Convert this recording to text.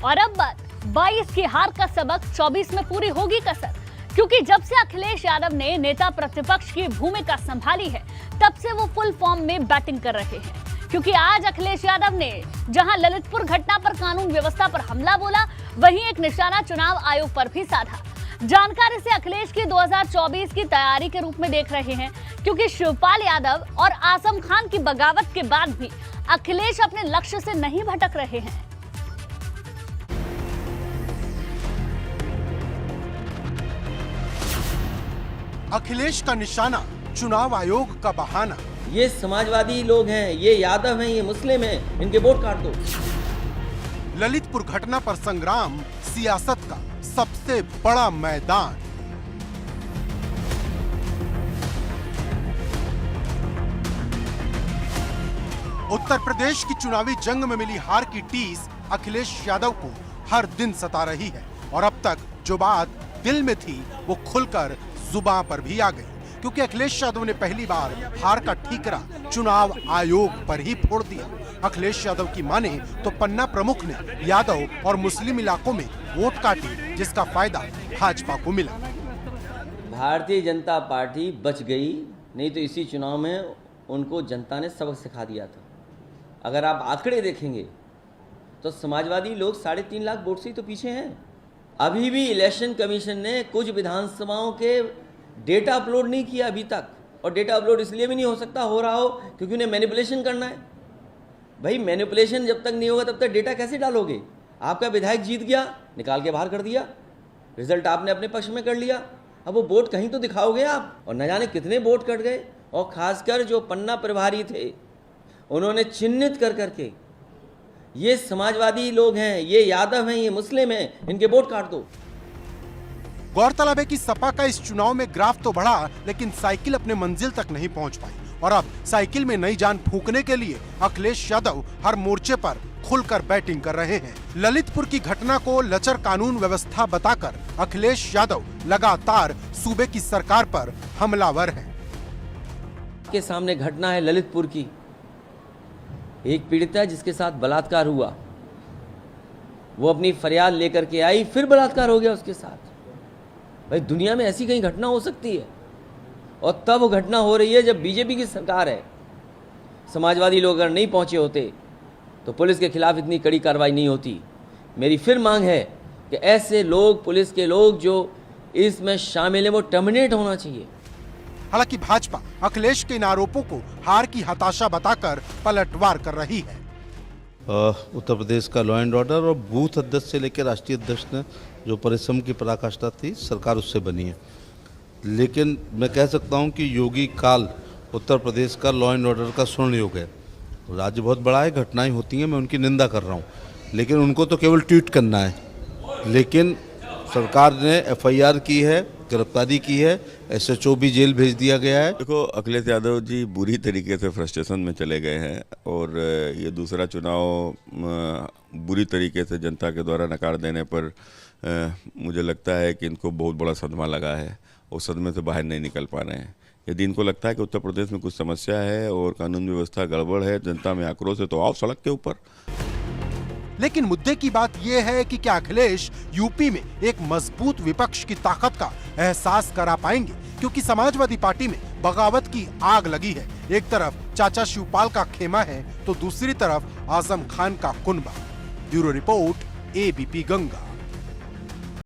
और अब बात 22 की हार का सबक 24 में पूरी होगी कसर, क्योंकि जब से अखिलेश यादव ने नेता प्रतिपक्ष की भूमिका संभाली है तब से वो फुल फॉर्म में बैटिंग कर रहे हैं। क्योंकि आज अखिलेश यादव ने जहां ललितपुर घटना पर कानून व्यवस्था पर हमला बोला, वहीं एक निशाना चुनाव आयोग पर भी साधा। जानकारी से अखिलेश की 2024 की तैयारी के रूप में देख रहे हैं, क्योंकि शिवपाल यादव और आजम खान की बगावत के बाद भी अखिलेश अपने लक्ष्य से नहीं भटक रहे हैं। अखिलेश का निशाना चुनाव आयोग का बहाना। ये समाजवादी लोग हैं, ये यादव हैं, ये मुस्लिम हैं, इनके वोट काट दो। ललितपुर घटना पर संग्राम सियासत का सबसे बड़ा मैदान। उत्तर प्रदेश की चुनावी जंग में मिली हार की टीस अखिलेश यादव को हर दिन सता रही है, और अब तक जो बात दिल में थी वो खुलकर जुबान पर भी आ गई, क्योंकि अखिलेश यादव ने पहली बार हार का ठीकरा चुनाव आयोग पर ही फोड़ दिया। अखिलेश यादव की माने तो पन्ना प्रमुख ने यादव और मुस्लिम इलाकों में वोट काटी, जिसका फायदा भाजपा को मिला। भारतीय जनता पार्टी बच गई, नहीं तो इसी चुनाव में उनको जनता ने सबक सिखा दिया था। अगर आप आंकड़े देखेंगे तो समाजवादी लोग 3.5 लाख वोट से ही तो पीछे हैं। अभी भी इलेक्शन कमीशन ने कुछ विधानसभाओं के डेटा अपलोड नहीं किया अभी तक, और डेटा अपलोड इसलिए भी नहीं हो सकता, हो रहा हो क्योंकि उन्हें मैनिपुलेशन करना है। भाई मैनिपुलेशन जब तक नहीं होगा तब तक डेटा कैसे डालोगे? आपका विधायक जीत गया, निकाल के बाहर कर दिया, रिजल्ट आपने अपने पक्ष में कर लिया, अब वो वोट कहीं तो दिखाओगे आप। और न जाने कितने वोट कट गए, और खासकर जो पन्ना प्रभारी थे उन्होंने चिन्हित कर करके ये समाजवादी लोग हैं, ये यादव हैं, ये मुस्लिम हैं, इनके वोट काट दो। गौरतलब है कि सपा का इस चुनाव में ग्राफ तो बढ़ा, लेकिन साइकिल अपने मंजिल तक नहीं पहुंच पाई, और अब साइकिल में नई जान फूंकने के लिए अखिलेश यादव हर मोर्चे पर खुलकर बैटिंग कर रहे हैं। ललितपुर की घटना को लचर कानून व्यवस्था बताकर अखिलेश यादव लगातार सूबे की सरकार पर हमलावर हैं। के सामने घटना है ललितपुर की, एक पीड़िता जिसके साथ बलात्कार हुआ, वो अपनी फरियाद लेकर के आई, फिर बलात्कार हो गया उसके साथ। भाई दुनिया में ऐसी कहीं घटना हो सकती है? और तब वो घटना हो रही है जब बीजेपी की सरकार है। समाजवादी लोग अगर नहीं पहुंचे होते तो पुलिस के खिलाफ इतनी कड़ी कार्रवाई नहीं होती। मेरी फिर मांग है कि ऐसे लोग, पुलिस के लोग जो इसमें शामिल हैं, वो टर्मिनेट होना चाहिए। हालांकि भाजपा अखिलेश के इन आरोपों को हार की हताशा बताकर पलटवार कर रही है। उत्तर प्रदेश का लॉ एंड ऑर्डर और बूथ अध्यक्ष से लेकर राष्ट्रीय अध्यक्ष ने जो परिश्रम की पराकाष्ठा थी, सरकार उससे बनी है। लेकिन मैं कह सकता हूं कि योगी काल उत्तर प्रदेश का लॉ एंड ऑर्डर का स्वर्ण युग है। राज्य बहुत बड़ा है, घटनाएं होती हैं, मैं उनकी निंदा कर रहा हूं, लेकिन उनको तो केवल ट्वीट करना है। लेकिन सरकार ने FIR की है, गिरफ्तारी की है, SHO भी जेल भेज दिया गया है। देखो, अखिलेश यादव जी बुरी तरीके से फ्रस्ट्रेशन में चले गए हैं, और ये दूसरा चुनाव बुरी तरीके से जनता के द्वारा नकार देने पर मुझे लगता है कि इनको बहुत बड़ा सदमा लगा है, और सदमे से बाहर नहीं निकल पा रहे हैं। यदि इनको लगता है कि उत्तर प्रदेश में कुछ समस्या है और कानून व्यवस्था गड़बड़ है, जनता में आक्रोश है, तो आओ सड़क के ऊपर। लेकिन मुद्दे की बात यह है कि क्या अखिलेश यूपी में एक मजबूत विपक्ष की ताकत का एहसास करा पाएंगे, क्योंकि समाजवादी पार्टी में बगावत की आग लगी है। एक तरफ चाचा शिवपाल का खेमा है तो दूसरी तरफ आजम खान का कुनबा। Bureau report, ABP Ganga.